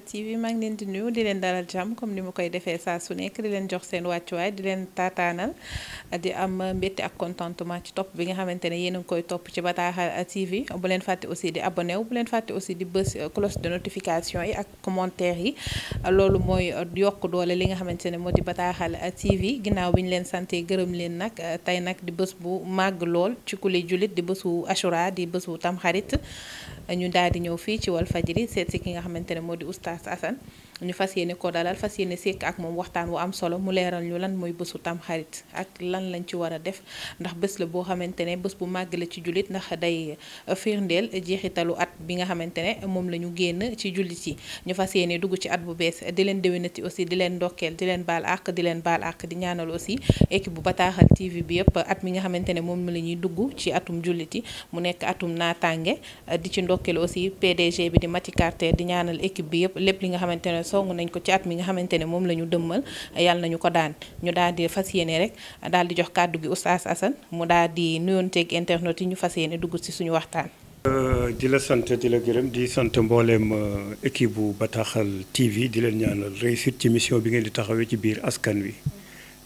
TV maa ngi leen di nuyu di leen dalal jàmm comme ni ma koy defee saa su nekk di leen jox seen wàccuwaay di leen taataanal di am mbégte ak contentement ci topp bi nga xamante ne yéen a ngi koy topp ci Bataaxal TV bu leen fàtte aussi di abonné wu bu leen fàtte aussi di bës cloche de notification yi ak commentaire yi loolu mooy yokk doole li nga xamante ne moo di Bataaxal TV ginnaaw bi ñu leen santé gërëm leen nag tey nag di bés bu màgg lool ci kuli jullit di bésu Ashura di bésu Tamxarit ñu daal di ñëw fii ci Walfadjri seet si ki nga xamante ne moo di Oustaz Assane ñu fas yéene ko dalal fas yéene sekk ak moom waxtaan wu am solo mu leeral ñu lan mooy bésu Tamxarit ak lan lañ ci war a def ndax bés la boo xamante ne bés bu màgg la ci jullit ndax day firndeel jeexitalu at bi nga xamante ne moom la ñu génn ci jullit yi ñu fas yéene dugg ci at bu bees di leen déwénati aussi di leen ndokkeel di leen baal àq di leen baal àq di ñaanal aussi équipe bu Bataaxal TV bi yëpp at mi nga xamante ne moom la ñuy dugg ci atum jullit yi mu nekk atum naataange di ci ndokkeel aussi PDG bi di Mati Carter di ñaanal équipe bi yëpp lépp li nga xamante ne song nañ ko ci at mi nga xamante ne moom la ñu dëmmal yàlla nañu ko daan ñu daal di fas yéene rek daal di jox kàddu gi Oustaz Assane mu daal di nuyoonteeg internet yi ñu fas yéene dugg ci suñu waxtaan. di la sant di la gërëm di sant mboolem équipe bu Bataaxal TV di leen ñaanal réussite ci mission bi ngeen di taxawee ci biir askan wi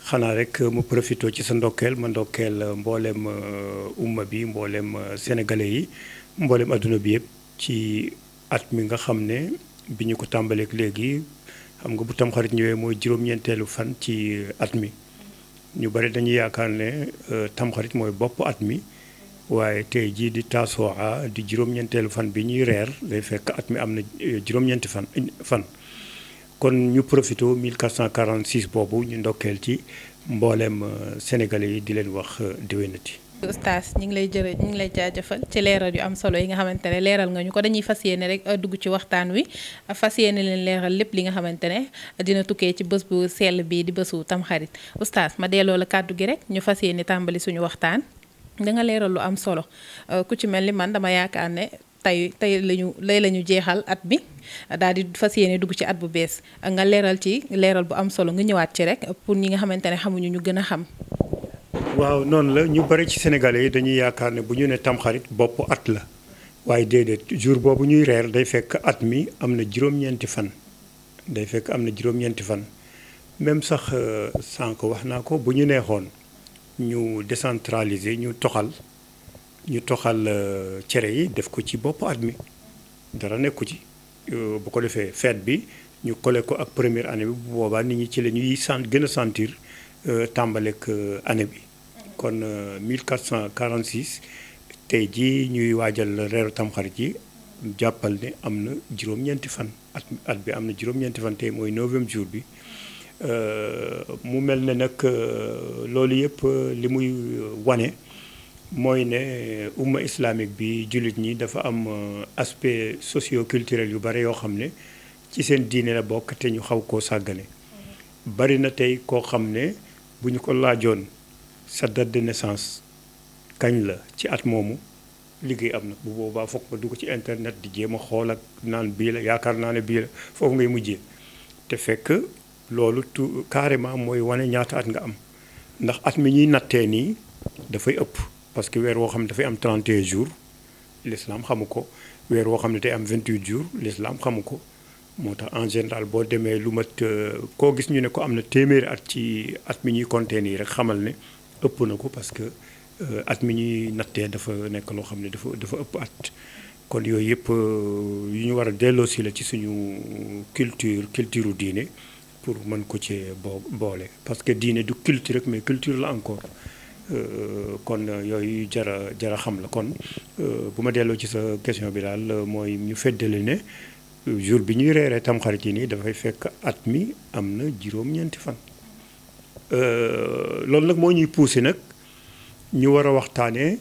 xanaa rek mu profité ci sa ndokkeel ma ndokkeel mboolem umma bi mboolem sénégalais yi mboolem adduna bi yëpp ci at mi nga xam ne bi ñu ko tàmbaleek léegi xam nga bu tamxarit ñëwee mooy juróom-ñeenteelu fan ci at mi ñu bari dañuy yaakaar ne tamxarit mooy bopp at mi waaye tey jii di taasooa di juróom-ñeenteelu fan bi ñuy reer day fekk at mi am na juróom-ñeenti fan kon ñu profité 1446 boobu ñu ndokkeel ci mboolem sénégalais yi di leen wax déwénati. Oustaz ñu ngi lay jaajëfal ci leeral yu am solo yi nga xamante ne leeral nga ñu ko dañuy fas yéene rek dugg ci waxtaan wi fas yéene leen leeral lépp li nga xamante ne dina tukkee ci bés bu sell bii di bésu Tamxarit Oustaz ma delloo la kàddu gi rek ñu fas yéene tàmbali suñu waxtaan da nga leeral lu am solo ku ci mel ni man dama yaakaar ne tey la ñu jeexal at bi daal di fas yéene dugg ci at bu bees nga leeral ci leeral bu am solo nga ñëwaat ci rek pour ñi nga xamante ne xamuñu ñu gën a xam. waaw noonu la ñu bari ci sénégalais yi dañuy yaakaar ne bu ñu ne tamxarit bopp at la waaye déedéet jour boobu ñuy reer day fekk at mi am na juróom-ñeenti fan même sax sànq wax naa ko bu ñu neexoon ñu décentraliser ñu toxal cere yi def ko ci bopp at mi dara nekku ci bu ko defee fête bi ñu collé ko ak première année bi bu boobaa nit ñi ci la ñuy gën a sentir tàmbaleek année bi kon 1446 tey jii ñuy waajal reeru tamxarit yi jàppal ne am na juróom-ñeenti fan at bi am na juróom-ñeenti fan tey mooy 9e jour bi mu mel ne nag loolu yëpp li muy wane mooy ne umma islamique bi jullit ñi dafa am aspect socio-culturel yu bare yoo xam ne ci seen diine la bokk te ñu xaw koo sàggane bari na tey koo xam ne bu ñu ko laajoon sa date de naissance kañ la ci at moomu liggéey am na bu boobaa foog nga dugg ci internet di jéem a xool ak naan bii la yaakaar naa ne bii la foofu ngay mujjee te fekk loolu carrément mooy wane ñaata at nga am ndax at mi ñuy nattee nii dafay ëpp parce que weer woo xam ne dafay am 31 jours l'islam xamu ko weer woo xam ne day am 28 jours l'islam xamu ko moo tax en général boo demee lu mat koo gis ñu ne ko am na téeméeri at ci at mi ñuy compter nii rek xamal ne ëpp na ko parce que at mi ñuy nattee dafa nekk loo xam ne dafa ëpp at kon yooyu yëpp yu ñu war a delloosi la ci suñu culture diine pour mën ko ci boole parce que diine du culture rek mais culture la encore kon yooyu jara xam la kon bu ma delloo ci sa question bi daal mooy ñu feddali ne jour bi ñuy reeree tamxarit yi nii dafay fekk at mi am na juróom-ñeenti fan loolu nag moo ñuy poussé nag ñu war a waxtaanee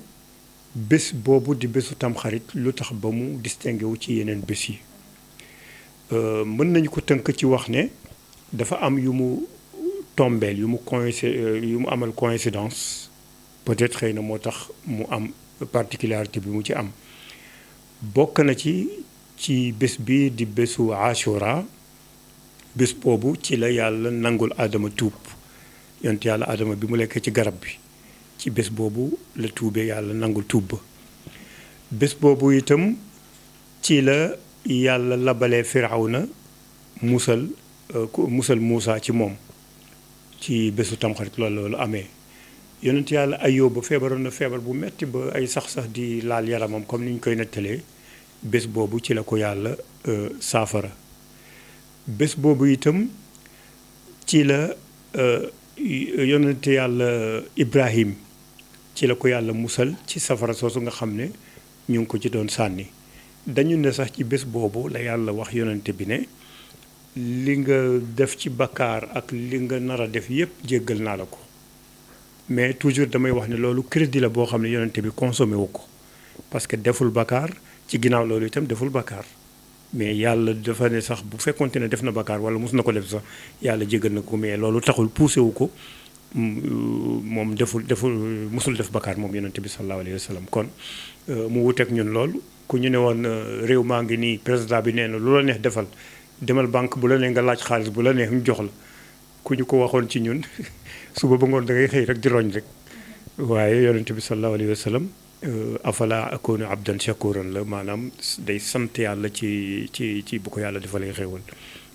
bés boobu di bésu tamxarit lu tax ba mu distingué wu ci yeneen bés yi mën nañu ko tënk ci wax ne dafa am yu mu tombeel yu mu amal coïncidence peut-être xëy na moo tax mu am particularité bi mu ci am bokk na ci bés bi di bésu Ashura bés boobu ci la yàlla nangul Adama tuub yonent yàlla Adama bi mu lekkee ci garab bi ci bés boobu la tuubee yàlla nangul tuub ba bés boobu itam ci la yàlla labalee Firawna musal Muusa ci moom ci bésu tamxarit loolu amee yonent yàlla Ayyuba feebaroon na feebar bu metti ba ay sax di laal yaramam comme ni ñu koy nettalee bés boobu ci la ko yàlla saafara bés boobu itam ci la yonent yàlla Ibrahim ci la ko yàlla musal ci safara soosu nga xam ne ñu ngi ko ci doon sànni dañu ne sax ci bés boobu la yàlla wax yonent bi ne li nga def ci bakkaar ak li nga nar a def yépp jéggal naa la ko mais toujours damay wax ne loolu crédit la boo xam ne yonent bi consommé wu ko parce que deful bakkaar ci ginnaaw loolu itam deful bakkaar mais yàlla dafa ne sax bu fekkonte ne def na bakkaar wala mus na ko def sax yàlla jéggal na ko mais loolu taxul poussé wu ko moom deful musul def bakkaar moom yonent bi sallallahu alayhi wa sallam kon mu wuteeg ñun loolu ku ñu ne woon réew maa ngi nii président bi nee na lu la neex defal demal banque bu la neex nga laaj xaalis bu la neex ñu jox la ku ñu ko waxoon ci ñun suba ba ngoon da ngay xëy rek di roñ rek waaye yonent bi sallallahu alayhi wa sallam afala akunu abdan shakuran la maanaam day sant yàlla ci bu ko yàlla defalee xéewal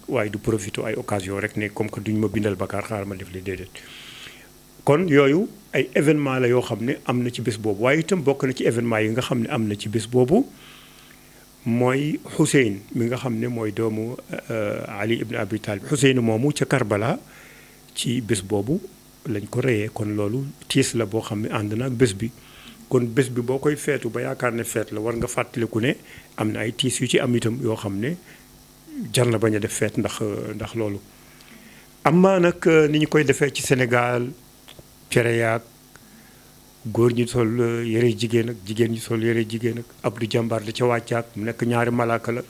waaye du profité ay occasion rek ne comme que duñ ma bindal bakkaar xaaral ma def li déedéet kon yooyu ay événement la yoo xam ne am na ci bés boobu waaye itam bokk na ci événement yi nga xam ne am na ci bés boobu mooy Xuseyn mi nga xam ne mooy doomu Ali ibn Abi Talib Xuseyn moomu ca Karbala ci bés boobu lañ ko reyee kon loolu tiis la boo xam ne ànd na ak bés bi kon bés bi boo koy feetu ba yaakaar ne feet la war nga fàttaliku ne am na ay tiis yu ci am itam yoo xam ne jar na bañ a def feet ndax loolu amaa nag ni ñu koy defee ci Sénégal cere yaag góor ñi sol yëre jigéen ak jigéen ñi sol yëre jigéen ak Abdou Jàmbaar da ca wàccaat mu nekk ñaari malaaka la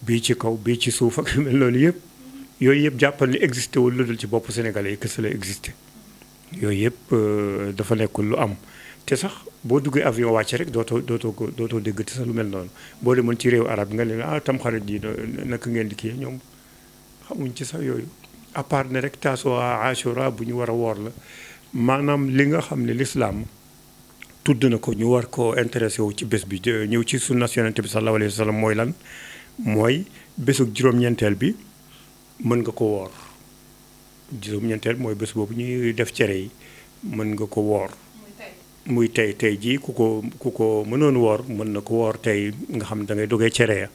bii ci kaw bii ci suuf ak mel noonu yëpp yooyu yëpp jàppal ni existé wul lu dul ci bopp sénégalais yi kese la existé yooyu yëpp dafa nekkul lu am te sax boo duggee avion wàcce rek dootoo dégg te sax lu mel noonu boo demoon ci réew arab nga leen tamxarit yi naka ngeen di kii ñoom xamuñ ci sax yooyu à part ne rek Tasuwaa Ashura bu ñu war a woor la maanaam li nga xam ne lislaam tudd na ko ñu war koo intéressé wu ci bés bi ñëw ci sunna yonent bi sallallahu alayhi wa sallam mooy lan mooy bésug juróom-ñeenteel bi mën nga ko woor juróom-ñeenteel mooy bés boobu ñuy def cere yi mën nga ko woor muy tey jii ku ko mënoon woor mën na ko woor tey nga xam ne da ngay dogee cere ya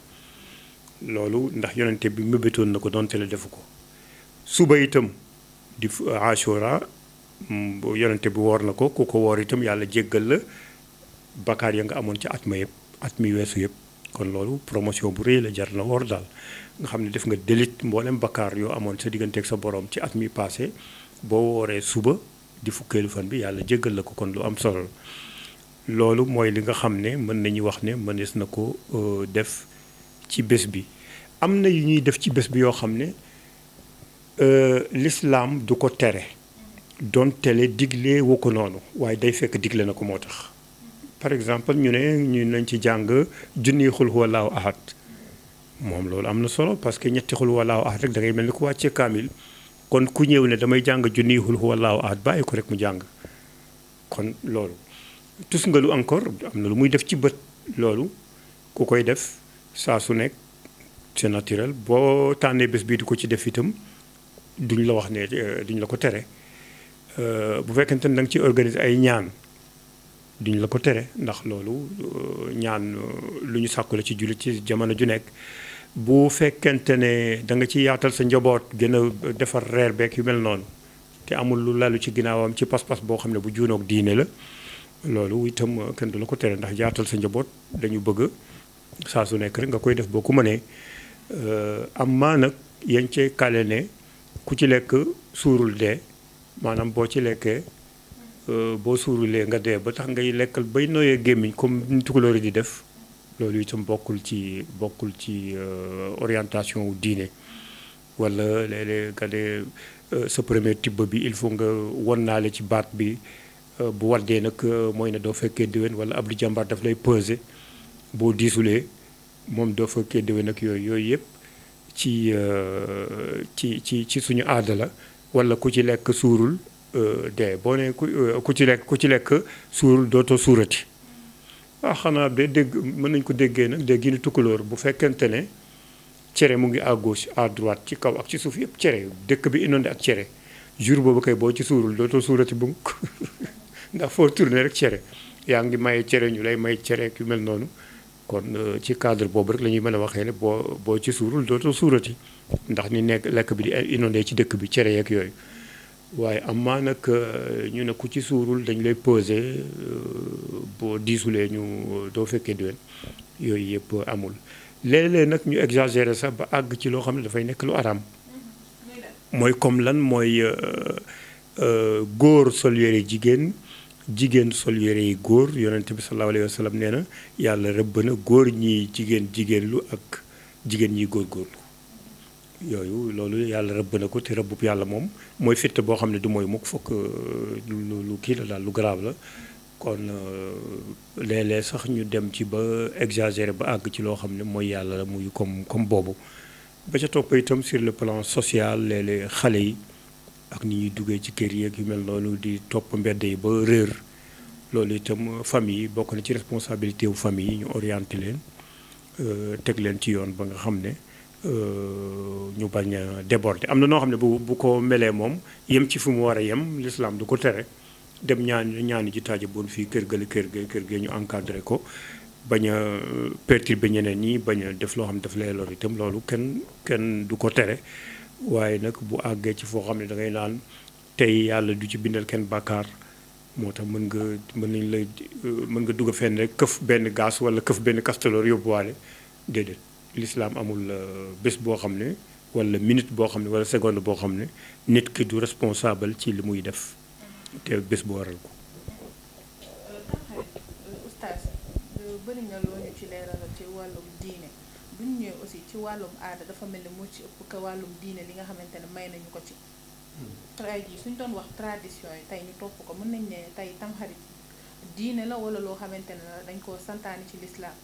loolu ndax yonente bi mébétoon na ko donte la defu ko suba itam di Ashura yonente bi woor na ko ku ko woor itam yàlla jéggal la bakkaar ya nga amoon ci at mi weesu yëpp kon loolu promotion bu rëy la jar na woor daal nga xam ne def nga délit mboolem bakkaar yoo amoon sa digganteeg sa borom ci at mi passé boo wooree suba di fukkeelu fan bi yàlla jéggal la ko kon lu am solo loolu mooy li nga xam ne mën nañu wax ne mënees na ko def ci bés bi am na yu ñuy def ci bés bi yoo xam ne l'islam du ko tere doon tele digle wu ko noonu waaye day fekk digle na ko moo tax par exemple ñu nañ ci jàng junni xul huwallaahu ahad moom loolu am na solo parce que ñetti xul huwallaahu ahad rek da ngay mel ni ko wàccee kaamil kon ku ñëw ne damay jàng junni xul huwallaahu ahad bàyyi ko rek mu jàng kon loolu tus nga lu encore am na lu muy def ci bët loolu ku koy def saa su nekk c'est naturel boo tànnee bés bii di ko ci def itam duñ la wax ne duñ la ko tere bu fekkente ne da nga ci organiser ay ñaan duñ la ko tere ndax loolu ñaan lu ñu sàkku la ci jullit ci jamono ju nekk bu fekkente ne da nga ci yaatal sa njaboot gën a defar reer beek yu mel noonu te amul lu lalu ci ginnaawam ci pas-pas boo xam ne bu juunoog diine la loolu itam kenn du la ko tere ndax yaatal sa njaboot dañu bëgg saa su nekk rek nga koy def boo ko mënee am maa nag yañ cee kale ne ku ci lekk suurul dee maanaam boo ci lekkee boo suurulee nga dee ba tax ngay lekkal bay nooyee gémmiñ comme ni tukulóor yi di def loolu itam bokkul ci orientation wu diine wala léeg-léeg nga dee sa premier tibb bi il faut nga won naale ci baat bi bu waddee nag mooy ne doo fekkee déwén wala Abdou Jàmbaar daf lay peser boo diisulee moom doo fekkee déwén ak yooyu yëpp ci suñu aada la wala ku ci lekk suurul dee boo ne ku ci lekk suurul dootoo suurati xanaa de dégg mën nañ ko déggee nag dégg ni tukkulóor bu fekkente ne cere mu ngi à gauche à droite ci kaw ak ci suuf yëpp cere dëkk bi inondé ak cere jour boobu kay boo ci suurul dootoo suurati bu ndax foo tourné rek cere yaa ngi maye cere ñu lay may cere yu mel noonu kon ci cadre boobu rek la ñuy mën a waxee ne boo ci suurul dootoo suurati ndax ni nekk lekk bi di inondé ci dëkk bi cere yeeg yooyu waaye amaa nag ñu ne ku ci suurul dañ lay pesé boo diisulee ñu doo fekkee déwén yooyu yëpp amul léeg-léeg nag ñu exagéré sax ba àgg ci loo xam ne dafay nekk lu araam mooy comme lan mooy góor sol yére jigéen jigéen sol yére yi góor yonent bi sallallahu alayhi wa sallam nee na yàlla rëbb na góor ñi jigéen lu ak jigéen ñi góorgóorlu yooyu loolu yàlla rëbb na ko te rëbbub yàlla moom mooy fitt boo xam ne du mooy mukk fokk lu kii la daal lu grave la kon léeg-léeg sax ñu dem ci ba exagéré ba àgg ci loo xam ne mooy yàlla la muy comme boobu ba ca topp itam sur le plan social léeg-léeg xale yi ak ni ñuy duggee ci kër yi ak yu mel noonu di topp mbedd yi ba réer loolu itam famille yi bokk na ci responsabilité wu famille yi ñu orienté leen teg leen ci yoon ba nga xam ne ñu bañ a déborder am na noo xam ne bu ko melee moom yem ci fu mu war a yem l'islam du ko tere dem ñaani ji taaja boon fii kër gee ñu encadré ko bañ a perturber ñeneen ñi bañ a def loo xam ne daf lay lor itam loolu kenn du ko tere waaye nag bu àggee ci foo xam ne da ngay naan tey yàlla du ci bindal kenn bàkkaar moo tax mën nga dugg fenn rek këf benn gaas wala këf benn kastaloor yóbbuwaale déedéet l'islam amul bés boo xam ne wala minute boo xam ne wala seconde boo xam ne nit ki du responsable ci li muy def te bés bu waral ko. oustaz bëri nga loo ñu ci leeralal ci wàllum diine bu ñu ñëwee aussi ci wàllum aada dafa mel ni moo ci ëpp que wàllum diine li nga xamante ne may nañu ko ci. tey jii suñ doon wax tradition yi tey ñu topp ko mën nañ ne tey tamxarit diine la wala loo xamante ne dañ koo santaani ci lislaam.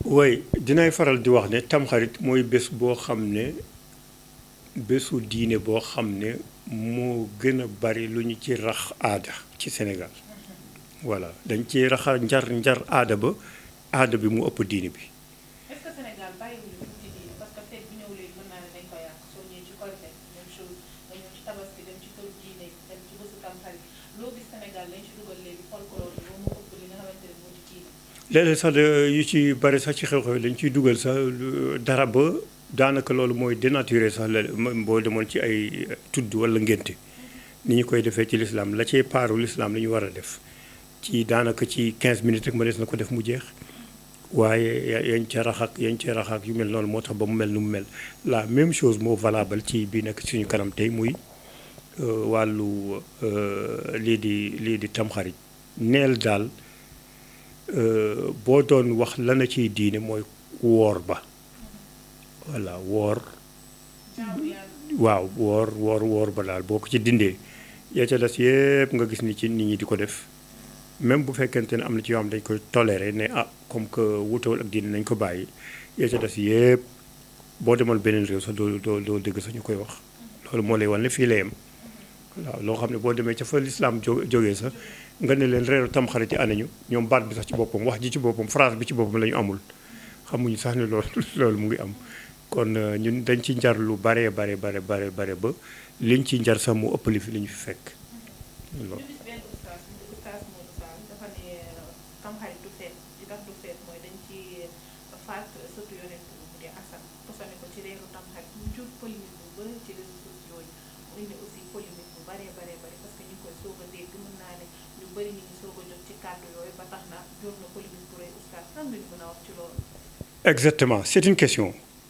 oui dinay faral di wax ne tamxarit mooy bés boo xam ne bésu diine boo xam ne moo gën a bari lu ñu ci rax aada ci Sénégal voilà dañ ci raxa njar aada ba aada bi mu ëpp diine bi. est-ce que Sénégal bàyyiwuñu lu ci diine parce que fête bi ñëw léegi mën naa ne dañ ko yàq soo ñëwee ci Korité même chose nga ñëw ci tabaski dem ci këru diine dem ci bésu tamxarit loo gis Sénégal lañ ci dugal léegi folklore bi moom moo ëpp li nga xamante ne moo ci diine. léeg-léeg sax yu ci bari sax ci xew-xew dañ ciy dugal sax dara ba daanaka loolu mooy dénaturé sax la boo demoon ci ay tudd wala ngénte ni ñu koy defee ci l'islam la cay paaru l'islam la ñu war a def ci daanaka ci 15 minutes rek ma des na ko def mu jeex waaye yañ ca rax ak yu mel noonu moo tax ba mu mel nu mu mel la même chose moo valable ci bi nekk suñu kanam tey muy wàllu lii di tamxarit neel daal boo doon wax lana ciy diine mooy woor ba voilà woor waaw woor ba daal boo ko ci dindee yaa ca des yëpp nga gis ni ci nit ñi di ko def même bu fekkente ne am na ci yoo xam dañ koy toléré ne comme que wutawul ak diine nañ ko bàyyi yaa ca des yëpp boo demoon beneen réew sax doo dégg sax ñu koy wax loolu moo lay wan ne fii la yem waaw loo xam ne boo demee ca fa lislaam jógee sax nga ne leen reeru tamxarit yi anañu ñoom baat bi sax ci boppam wax ji ci boppam phrase bi ci boppam la ñu amul xamuñu sax ne loolu mu ngi am kon ñun dañ ci njar lu bare ba liñ ci njar sax mu ëpp li fi li ñu fi fekk loolu. tamxarit du feet di tax du feet mooy dañ ci faat sëtu yonent bi mu di Asan posone ko ci reeru tamxarit mu jur polémique bu bëri ci réseaux sociaux yi mu indi aussi polémique bu bare parce que ñu ngi koy soog a dégg mën naa ne ñu bëri ñu ngi soog a jot ci kàddu yooyu ba tax na jur na polémique bu rëy oustaz lan nga ñu mën a wax ci loolu. exactement c'est une question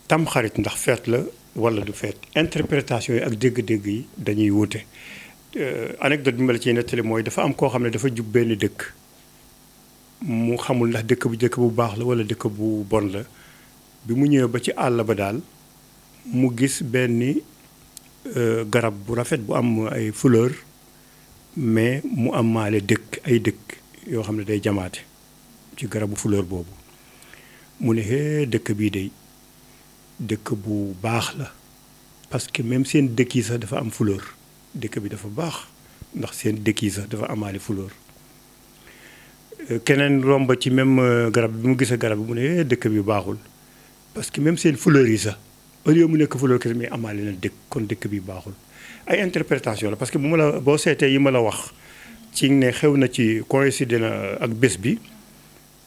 tamxarit ndax feet la wala du feet interprétation yi ak dégg-dégg yi dañuy wuute anecdote bi ma la ciy nettali mooy dafa am koo xam ne dafa jub benn dëkk mu xamul ndax dëkk bu baax la wala dëkk bu bon la bi mu ñëwee ba ci àll ba daal mu gis benn garab bu rafet bu am ay fleur mais mu am maale ay dëkk yoo xam ne day jamaate ci garabu fleur boobu mu ne dëkk bii day dëkk bu baax la parce que même seen dëkk yi sax dafa am fleur dëkk bi dafa baax ndax seen dëkk yi sax dafa amaale fleur keneen romb ci même garab bi mu gisee garab bi mu ne dëkk bi baaxul parce que même seen fleur yi sax au lieu mu nekk fleur kese mais amaale na dëkk kon dëkk bi baaxul ay interprétation la parce que bu ma la boo seetee yi ma la wax ci ne xew na ci coïncide na ak bés bi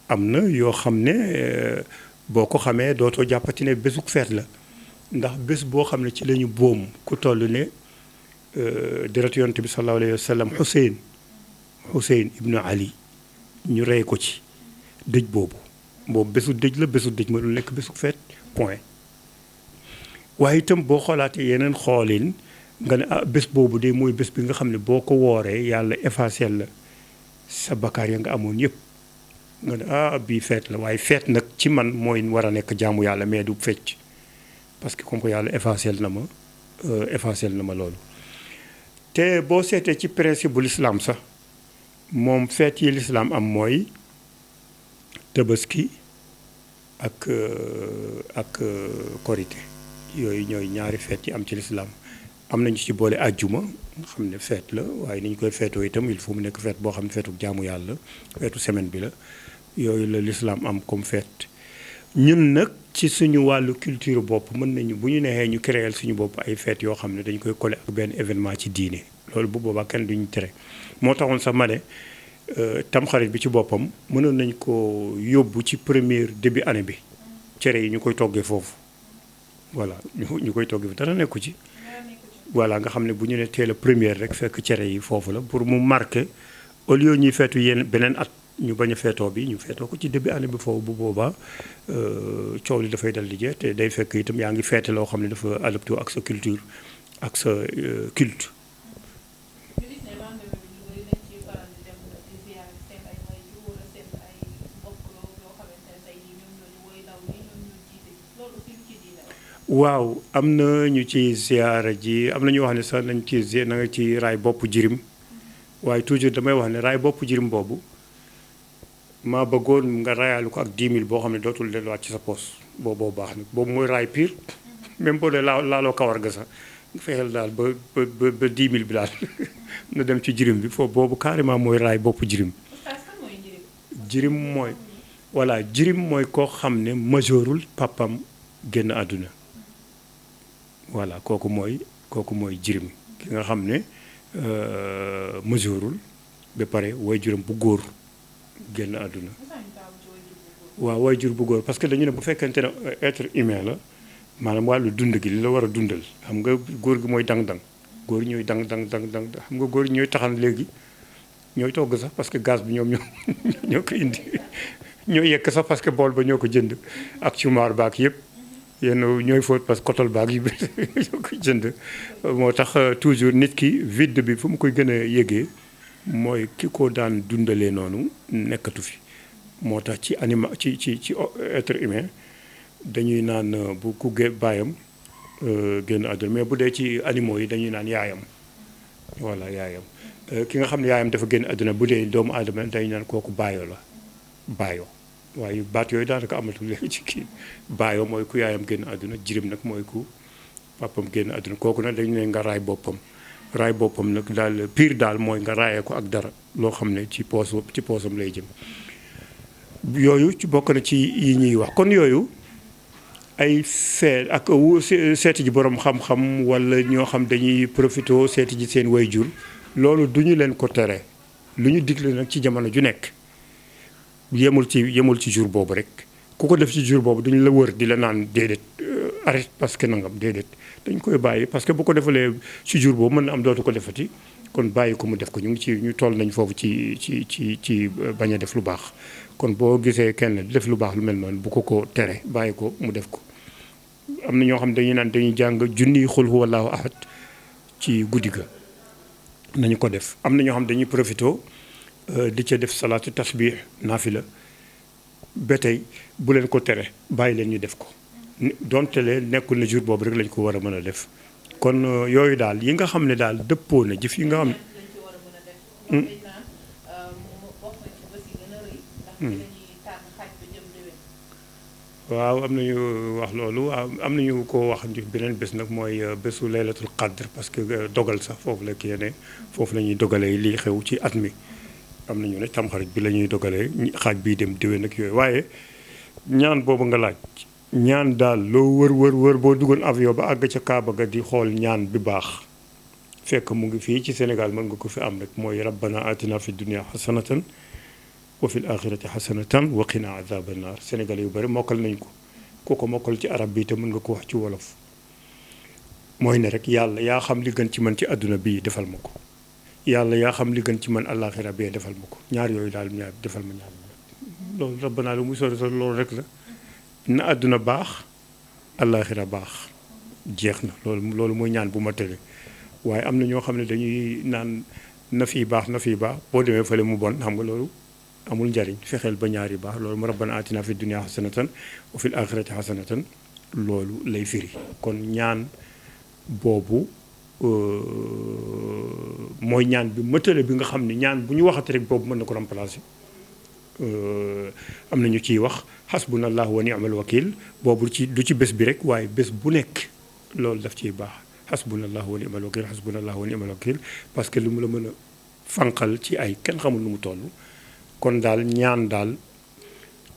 am na yoo xam ne boo ko xamee dootoo jàppati ne bésuk feet la ndax bés boo xam ne ci la ñu boom ku toll ne deretu yonent bi sallallahu alayhi wa sallam Xuseyn ibnu Ali ñu rey ko ci dëj boobu bésu dëj la bésu dëj mënul nekk bésu feet point waaye itam boo xoolaatee yeneen xoolin nga ne bés boobu de mooy bés bi nga xam ne boo ko wooree yàlla effacé la sa bakkaar ya nga amoon yëpp nga ne bii feet la waaye feet nag ci man mooy war a nekk jaamu yàlla mais du fecc parce que comme que yàlla effacé na ma loolu te boo seetee ci principe bu l'islam sax moom feet yi l'islam am mooy tabaski ak korité yooyu ñooy ñaari feet yi am ci l'islam am nañu ci boole àjjuma nga xam ne feet la waaye ni ñu koy feetoo itam il faut mu nekk feet boo xam ne feetu jaamu yàlla feetu semaine bi la yooyu la l'islam am comme feet ñun nag ci suñu wàllu culture bopp mën nañu bu ñu neexee ñu créer suñu bopp ay feet yoo xam ne dañu koy coller ak benn événement ci diine loolu bu boobaa kenn duñu tere moo taxoon sax ma ne tamxarit bi ci boppam mënoon nañ ko yóbbu ci premier début année bi cere yi ñu koy toggee foofu voilà ñu koy toggee dara nekku ci voilà nga xam ne bu ñu ne teel a première rek fekk cere yi foofu la pour mu marqué au lieu ñuy feetu beneen at ñu bañ a feetoo bi ñu feetoo ko ci début année bi foofu bu boobaa coow li dafay dal di jeex te day fekk itam yaa ngi feete loo xam ne dafa adapté ak sa culture ak sa culte. waaw am na ñu ci ziyaara ji am na ñu wax ne sax nañ ci na nga ci raay bopp jirim waaye toujours damay wax ne raay bopp jirim boobu maa bëggoon nga raayalu ko ak 10 000 boo xam ne dootul delluwaat ci sa poos boobu baax na boobu mooy raay pire même boo dee laaloo kawar ga sax fexeel daal ba 10 000 bi daal na dem ci jirim bi foofu boobu carrément mooy raay bopp jirim. jirim mooy voilà jirim mooy koo xam ne majeurul papam génn àdduna. voilà kooku mooy jirim ki nga xam ne majeurul ba pare waajuram bu góor génn àdduna waaw waajur bu góor parce que dañu ne bu fekkente ne être humain la maanaam wàllu dund gi li la war a dundal xam nga góor gi mooy dang-dang góor ñooy dang-dang xam nga góor ñooy taxan léegi ñooy togg sax parce que gaz bi ñoom ñoo ko indi ñoo yekk sax parce que bool ba ñoo ko jënd ak cumaar baak yëpp yéen ñooy fóot parce que kotol baag yi ñoo koy jënd moo tax toujours nit ki vide bi fu mu koy gën a yëgee mooy ki ko daan dundalee noonu nekkatu fi moo tax ci ci être humain dañuy naan bu ku baayam génn àdduna mais bu dee ci animaux yi dañuy naan yaayam voilà yaayam ki nga xam ne yaayam dafa génn àdduna bu dee doomu aadama dañu naan kooku baayo la baayo waaye baat yooyu daanaka amatul léegi ci kii baayo mooy ku yaayam génn àdduna jirim nag mooy ku papam génn àdduna kooku nag dañu ne nga raay boppam nag daal pire daal mooy nga raayee ko ak dara loo xam ne ci poosam lay jëm yooyu ci bokk na ci yi ñuy wax kon yooyu ay feet ak seeti ji borom xam-xam wala ñoo xam dañuy profité seeti ji seen waajur loolu du ñu leen ko tere lu ñu digle nag ci jamono ju nekk yemul ci jour boobu rek ku ko def ci jour boobu duñu la wër di la naan déedéet arrête parce que nangam déedéet dañ koy bàyyi parce que bu ko defalee ci jour boobu mën na am dootu ko defati kon bàyyi ko mu def ko ñu toll nañ foofu ci bañ a def lu baax kon boo gisee kenn di def lu baax lu mel noonu bu ko tere bàyyi ko mu def ko am na ñoo xam dañuy naan dañuy jàng junniy xul huwallaahu ahad ci guddi ga nañu ko def am na ñoo xam dañuy profité di ca def salaatu tasbih naafila ba tey bu leen ko tere bàyyi leen ñu def ko donte leen nekkul na jour boobu rek lañ ko war a mën a def kon yooyu daal yi nga xam ne daal dëppoo na jëf yi nga xam ne waaw am nañu wax loolu am nañu ko wax beneen bés nag mooy bésu laylatul qadr parce que dogal sax foofu la kii ne foofu la ñuy dogalee lii xew ci at mi am nañu ne tamxarit bi la ñuy dogalee xaaj bii dem déwén ak yooyu waaye ñaan boobu nga laaj ñaan daal loo wër boo duggoon avion ba àgg ca Kaaba ga di xool ñaan bi baax fekk mu ngi fii ci Sénégal mën nga ko fi am rek mooy rabbana atina fi dunia xasanatan wa fil axirati xasanatan wa qina azaba naar sénégalais yu bëri mokkal nañ ko ku ko mokkal ci arab bi te mën nga ko wax ci wolof mooy ne rek yàlla yaa xam li gën ci man ci àdduna bii defal ma ko yàlla yaa xam li gën ci man àllaaxira bi defal ma ko ñaar yooyu daal ñaar defal ma ñaar loolu rabbana lu muy sori sori loolu rek la na àdduna baax àllaaxira baax jeex na loolu mooy ñaan bu ma tële waaye am na ñoo xam ne dañuy naan na fii baax boo demee fële mu bon xam nga loolu amul njariñ fexeel ba ñaari baax loolu mu rabbana atina fi dunya xasanatan wa fil axirati xasanatan loolu lay firi kon ñaan boobu mooy ñaan bi mëtale bi nga xam ne ñaan bu ñu waxati rek boobu mën na ko remplacer am na ñu ciy wax xasbunallahu wa ni'mal wakil boobu du ci bés bi rek waaye bés bu nekk loolu daf ciy baax xasbunallahu wa ni'mal wakil xasbunallahu wa ni'mal wakil parce que lu mu la mën a fanqal ci ay kenn xamul nu mu toll kon daal ñaan daal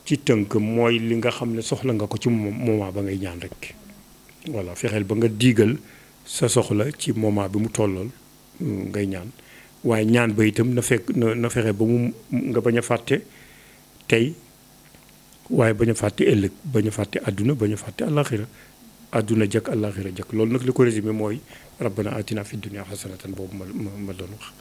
ci tënk mooy li nga xam ne soxla nga ko ci moment ba ngay ñaan rek voilà fexeel ba nga diigal sa soxla ci moment bi mu tollool ngay ñaan waaye ñaan ba itam na fexe ba mu nga bañ a fàtte tey waaye bañ a fàtte ëllëg bañ a fàtte àdduna bañ a fàtte àllaaxira àdduna jak àllaaxira jak loolu nag li ko résumé mooy rabbana atina fi dunya xasanatan boobu ma doon wax